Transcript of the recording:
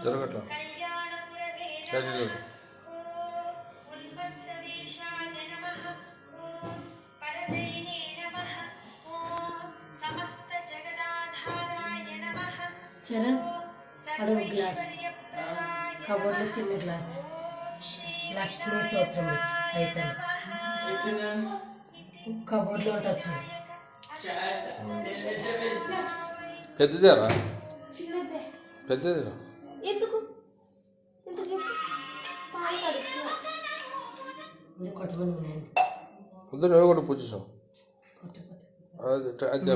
జరగట్లా చరణ్ అడుగు గ్లాస్ కబోర్డ్లో చిన్న గ్లాస్ లక్ష్మీ స్తోత్రం అయిపోయింది కబోర్డ్లో ఉండొచ్చు పెద్దదేరా పెద్దదేరా ఎందుకు కొట్టమని వద్దు నువ్వు కూడా పూజ అది అదే